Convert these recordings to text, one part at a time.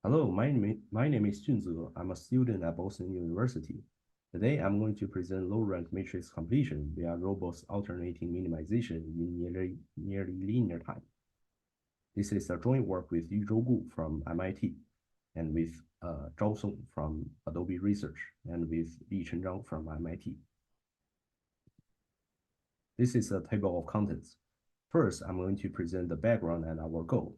Hello, my name is Junze. I'm a student at Boston University. Today, I'm going to present low-rank matrix completion via robust alternating minimization in nearly linear time. This is a joint work with Yuzhou from MIT and with Zhao from Adobe Research and with Lichen Zhang from MIT. This is a table of contents. First, I'm going to present the background and our goal.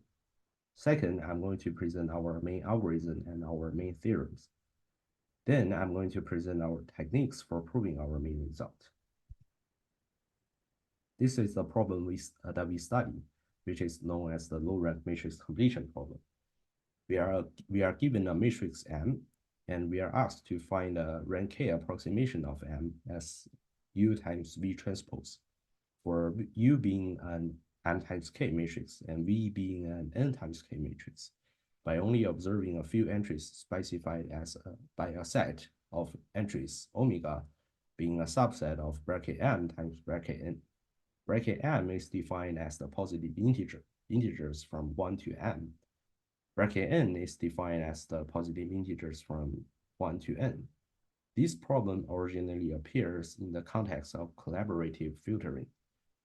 Second, I'm going to present our main algorithm and our main theorems. Then I'm going to present our techniques for proving our main result. This is the problem that we study, which is known as the low-rank matrix completion problem. We are given a matrix M, and we are asked to find a rank K approximation of M as U times V transpose, for U being an M times K matrix and V being an N times K matrix, by only observing a few entries specified as by a set of entries, omega being a subset of bracket M times bracket N. Bracket M is defined as the positive integers from 1 to M. Bracket N is defined as the positive integers from 1 to N. This problem originally appears in the context of collaborative filtering,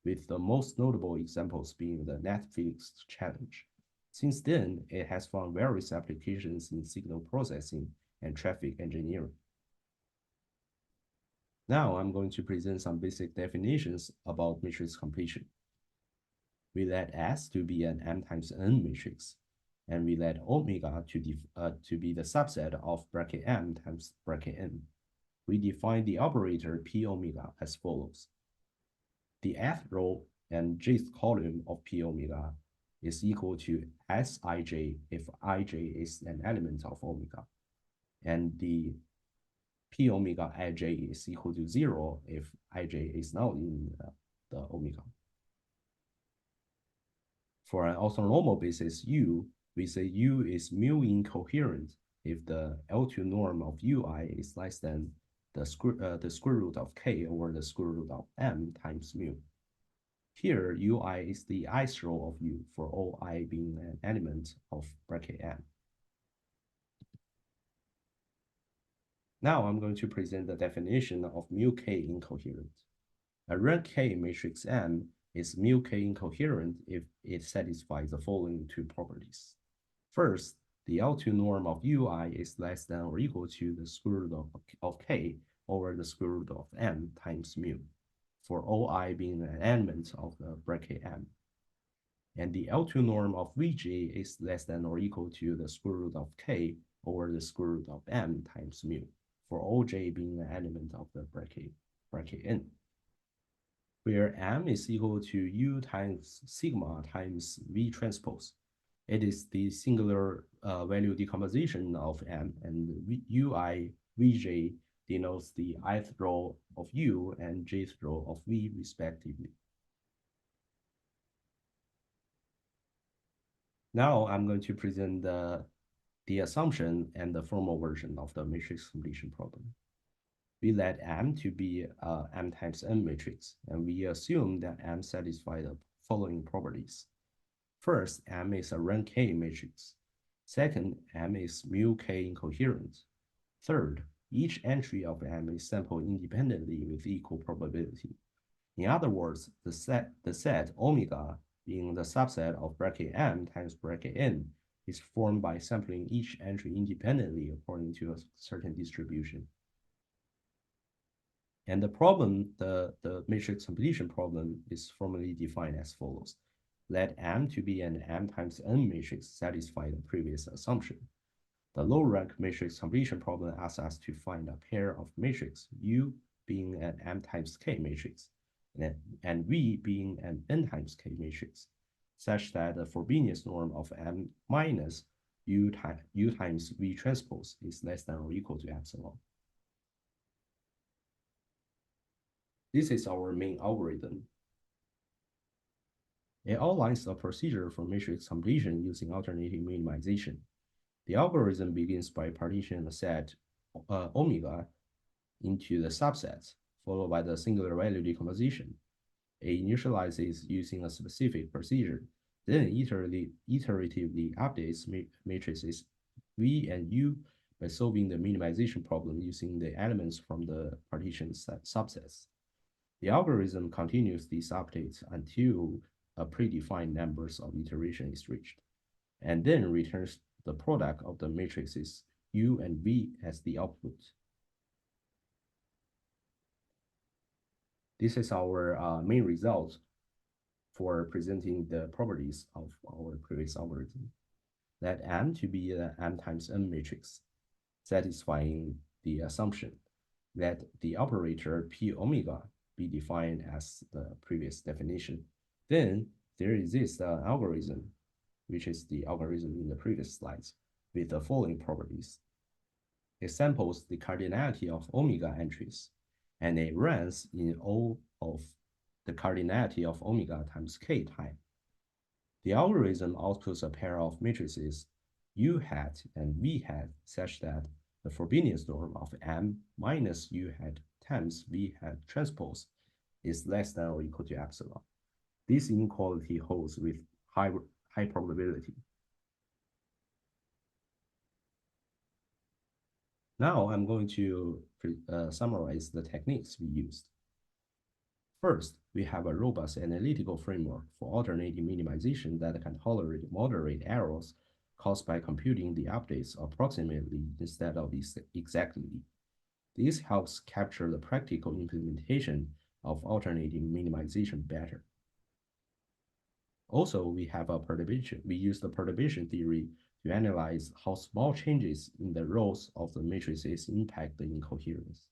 with the most notable examples being the Netflix challenge. Since then, it has found various applications in signal processing and traffic engineering. Now I'm going to present some basic definitions about matrix completion. We let S to be an M times N matrix, and we let omega to be the subset of bracket M times bracket N. We define the operator P omega as follows. The nth row and jth column of P omega is equal to Sij if ij is an element of omega, and the P omega ij is equal to 0 if ij is not in the omega. For an orthonormal basis U, we say U is mu incoherent if the L2 norm of Ui is less than the square root of k over the square root of m times mu. Here, Ui is the ith row of U for all I being an element of bracket M. Now I'm going to present the definition of mu k incoherent. A rank K matrix M is mu k incoherent if it satisfies the following two properties. First, the L2 norm of Ui is less than or equal to the square root of k over the square root of m times mu, for all I being an element of the bracket M. And the L2 norm of Vj is less than or equal to the square root of k over the square root of m times mu, for all j being an element of the bracket N, where m is equal to u times sigma times v transpose. It is the singular value decomposition of m, and ui vj denotes the ith row of u and jth row of v respectively. Now I'm going to present the assumption and the formal version of the matrix completion problem. We let M to be M times N matrix, and we assume that M satisfies the following properties. First, M is a rank K matrix. Second, M is mu K incoherent. Third, each entry of M is sampled independently with equal probability. In other words, the set omega being the subset of bracket M times bracket N is formed by sampling each entry independently according to a certain distribution. And the problem, the matrix completion problem, is formally defined as follows. Let M to be an M times N matrix satisfy the previous assumption. The low-rank matrix completion problem asks us to find a pair of matrix, U being an M times K matrix, and V being an N times K matrix, such that the Frobenius norm of M minus U times V transpose is less than or equal to epsilon. This is our main algorithm. It outlines a procedure for matrix completion using alternating minimization. The algorithm begins by partitioning the set omega into the subsets, followed by the singular value decomposition. It initializes using a specific procedure, then iteratively updates matrices V and U by solving the minimization problem using the elements from the partition subsets. The algorithm continues these updates until a predefined number of iteration is reached, and then returns the product of the matrices U and V as the output. This is our main result for presenting the properties of our previous algorithm. Let M to be the M times N matrix, satisfying the assumption that the operator P omega be defined as the previous definition. Then there exists an algorithm, which is the algorithm in the previous slides, with the following properties. It samples the cardinality of omega entries, and it runs in O of the cardinality of omega times k time. The algorithm outputs a pair of matrices U hat and V hat such that the Frobenius norm of M minus U hat times V hat transpose is less than or equal to epsilon. This inequality holds with high probability. Now I'm going to summarize the techniques we used. First, we have a robust analytical framework for alternating minimization that can tolerate moderate errors caused by computing the updates approximately instead of exactly. This helps capture the practical implementation of alternating minimization better. Also, we have a perturbation. We use the perturbation theory to analyze how small changes in the rows of the matrices impact the incoherence.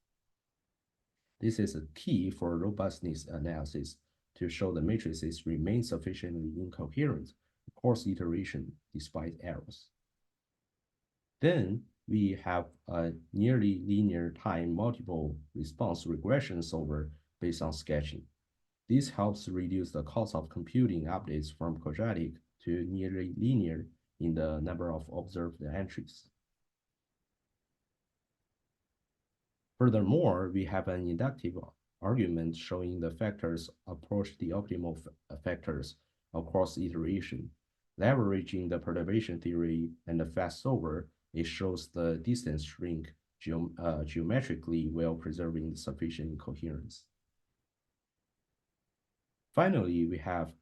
This is a key for robustness analysis to show the matrices remain sufficiently incoherent across iteration despite errors. Then we have a nearly linear time multiple response regression solver based on sketching. This helps reduce the cost of computing updates from quadratic to nearly linear in the number of observed entries. Furthermore, we have an inductive argument showing the factors approach the optimal factors across iteration. Leveraging the perturbation theory and the fast solver, it shows the distance shrink geometrically while preserving sufficient coherence. Finally, we have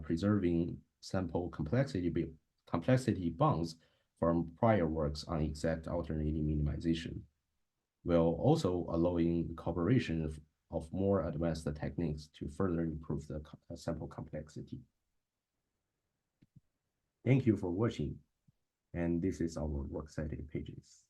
preserving sample complexity bounds from prior works on exact alternating minimization, while also allowing incorporation of more advanced techniques to further improve the sample complexity. Thank you for watching, and this is our works cited pages.